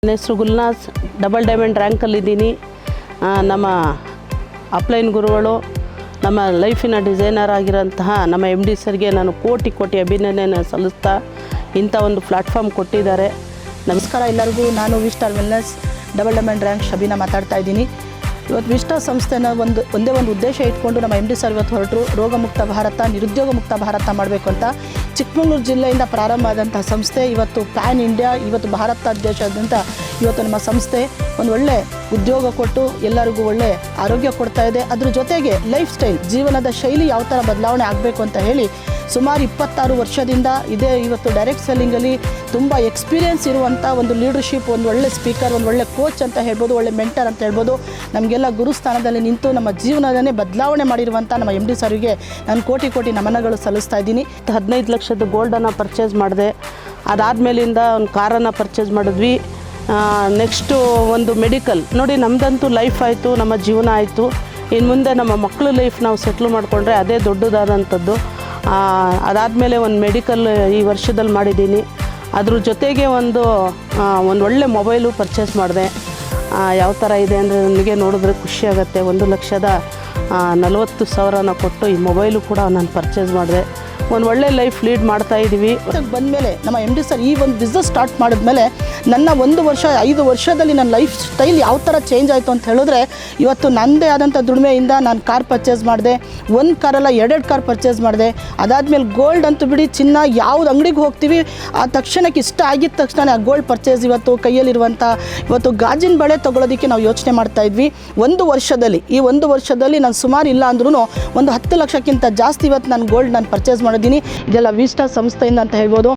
ನನ್ನ ಹೆಸರು ಗುಲ್ನಾಸ್, double diamond ರ್ಯಾಂಕಲ್ಲಿದ್ದೀನಿ. ನಮ್ಮ ಅಪ್ಲೈನ್ ಗುರುಗಳು, ನಮ್ಮ ಲೈಫಿನ ಡಿಸೈನರ್ ಆಗಿರೋಂತಹ ನಮ್ಮ MD ಸರ್ಗೆ ನಾನು ಕೋಟಿ ಅಭಿನಂದನೆ ಸಲ್ಲಿಸ್ತಾ ಇಂಥ ಒಂದು ಪ್ಲ್ಯಾಟ್ಫಾರ್ಮ್ ಕೊಟ್ಟಿದ್ದಾರೆ. ನಮಸ್ಕಾರ ಎಲ್ಲರಿಗೂ. ನಾನು ವಿಸ್ಟಾರ್ wellness double diamond rank Shabeena ಮಾತಾಡ್ತಾ ಇದ್ದೀನಿ. ಇವತ್ತು ವಿಸ್ಟಾರ್ ಸಂಸ್ಥೆನ ಒಂದೇ ಒಂದು ಉದ್ದೇಶ ಇಟ್ಕೊಂಡು ನಮ್ಮ MD ಸರ್ ಇವತ್ತು ಹೊರಟರು. ರೋಗಮುಕ್ತ ಭಾರತ, ನಿರುದ್ಯೋಗ ಮುಕ್ತ ಭಾರತ ಮಾಡಬೇಕು ಅಂತ ಚಿಕ್ಕಮಗಳೂರು ಜಿಲ್ಲೆಯಿಂದ ಪ್ರಾರಂಭ ಆದಂಥ ಸಂಸ್ಥೆ ಇವತ್ತು ಪ್ಯಾನ್ ಇಂಡಿಯಾ, ಇವತ್ತು ಭಾರತಾದ್ಯಂತ ಇವತ್ತು ನಮ್ಮ ಸಂಸ್ಥೆ ಒಂದು ಒಳ್ಳೆ ಉದ್ಯೋಗ ಕೊಟ್ಟು ಎಲ್ಲರಿಗೂ ಒಳ್ಳೆ ಆರೋಗ್ಯ ಕೊಡ್ತಾ ಇದೆ. ಅದ್ರ ಜೊತೆಗೆ ಲೈಫ್ ಸ್ಟೈಲ್, ಜೀವನದ ಶೈಲಿ ಯಾವ ಥರ ಬದಲಾವಣೆ ಆಗಬೇಕು ಅಂತ ಹೇಳಿ ಸುಮಾರು 26 ವರ್ಷದಿಂದ ಇದೇ ಇವತ್ತು ಡೈರೆಕ್ಟ್ ಸೆಲ್ಲಿಂಗಲ್ಲಿ ತುಂಬ ಎಕ್ಸ್ಪೀರಿಯೆನ್ಸ್ ಇರುವಂಥ ಒಂದು ಲೀಡರ್ಶಿಪ್, ಒಂದು ಒಳ್ಳೆ ಸ್ಪೀಕರ್, ಒಂದು ಒಳ್ಳೆ ಕೋಚ್ ಅಂತ ಹೇಳ್ಬೋದು, ಒಳ್ಳೆ ಮೆಂಟರ್ ಅಂತ ಹೇಳ್ಬೋದು. ನಮಗೆಲ್ಲ ಗುರುಸ್ಥಾನದಲ್ಲಿ ನಿಂತು ನಮ್ಮ ಜೀವನದನ್ನೇ ಬದಲಾವಣೆ ಮಾಡಿರುವಂಥ ನಮ್ಮ MD ಸರ್ಗೆ ನಾನು ಕೋಟಿ ನಮನಗಳು ಸಲ್ಲಿಸ್ತಾ ಇದ್ದೀನಿ. 15 ಲಕ್ಷದ ಗೋಲ್ಡನ್ನು ಪರ್ಚೇಸ್ ಮಾಡಿದೆ. ಅದಾದಮೇಲಿಂದ ಒಂದು ಕಾರನ್ನು ಪರ್ಚೇಸ್ ಮಾಡಿದ್ವಿ. ನೆಕ್ಸ್ಟು ಒಂದು ಮೆಡಿಕಲ್ ನೋಡಿ, ನಮ್ಮದಂತೂ ಲೈಫ್ ಆಯಿತು, ನಮ್ಮ ಜೀವನ ಆಯಿತು. ಇನ್ನು ಮುಂದೆ ನಮ್ಮ ಮಕ್ಕಳು ಲೈಫ್ ನಾವು ಸೆಟ್ಲ್ ಮಾಡಿಕೊಂಡ್ರೆ ಅದೇ ದೊಡ್ಡದಾದಂಥದ್ದು. ಅದಾದಮೇಲೆ ಒಂದು ಮೆಡಿಕಲ್ ಈ ವರ್ಷದಲ್ಲಿ ಮಾಡಿದ್ದೀನಿ. ಅದ್ರ ಜೊತೆಗೆ ಒಂದು ಒಳ್ಳೆ ಮೊಬೈಲು ಪರ್ಚೇಸ್ ಮಾಡಿದೆ. ಯಾವ ಥರ ಇದೆ ಅಂದರೆ ನನಗೆ ನೋಡಿದ್ರೆ ಖುಷಿಯಾಗತ್ತೆ. 1,40,000 ಕೊಟ್ಟು ಈ ಮೊಬೈಲು ಕೂಡ ನಾನು ಪರ್ಚೇಸ್ ಮಾಡಿದೆ. ಒಂದು ಒಳ್ಳೆ ಲೈಫ್ ಲೀಡ್ ಮಾಡ್ತಾಯಿದ್ದೀವಿ. ಬಂದಮೇಲೆ ನಮ್ಮ MD ಸರ್ ಈ ಒಂದು ಬಿಸ್ನೆಸ್ ಸ್ಟಾರ್ಟ್ ಮಾಡಿದ್ಮೇಲೆ ನನ್ನ 1 ವರ್ಷ 5 ವರ್ಷದಲ್ಲಿ ನನ್ನ ಲೈಫ್ ಸ್ಟೈಲ್ ಯಾವ ಥರ ಚೇಂಜ್ ಆಯಿತು ಅಂತ ಹೇಳಿದ್ರೆ, ಇವತ್ತು ನನ್ನದೇ ಆದಂಥ ದುಡಿಮೆಯಿಂದ ನಾನು ಕಾರ್ ಪರ್ಚೇಸ್ ಮಾಡಿದೆ. 1 ಕಾರಲ್ಲ 2 ಕಾರ್ ಪರ್ಚೇಸ್ ಮಾಡಿದೆ. ಅದಾದಮೇಲೆ ಗೋಲ್ಡ್ ಅಂತೂ ಬಿಡಿ, ಚಿನ್ನ ಯಾವ್ದು ಅಂಗಡಿಗೆ ಹೋಗ್ತೀವಿ ಆ ತಕ್ಷಣಕ್ಕೆ ಇಷ್ಟ ಆಗಿದ್ದ ತಕ್ಷಣ ಆ ಗೋಲ್ಡ್ ಪರ್ಚೇಸ್ ಇವತ್ತು ಕೈಯಲ್ಲಿರುವಂಥ ಇವತ್ತು ಗಾಜಿನ ಬಳೆ ತೊಗೊಳೋದಕ್ಕೆ ನಾವು ಯೋಚನೆ ಮಾಡ್ತಾಯಿದ್ವಿ. 1 ವರ್ಷದಲ್ಲಿ ನಾನು ಸುಮಾರು ಇಲ್ಲ ಅಂದ್ರೂ ಒಂದು 10 ಲಕ್ಷಕ್ಕಿಂತ ಜಾಸ್ತಿ ಇವತ್ತು ನಾನು ಗೋಲ್ಡ್ ನಾನು ಪರ್ಚೇಸ್ ಮಾಡಿದ್ದೀನಿ. ಇದೆಲ್ಲ ವಿಸ್ಟಾರ್ ಸಂಸ್ಥೆಯಿಂದ ಅಂತ ಹೇಳ್ಬೋದು.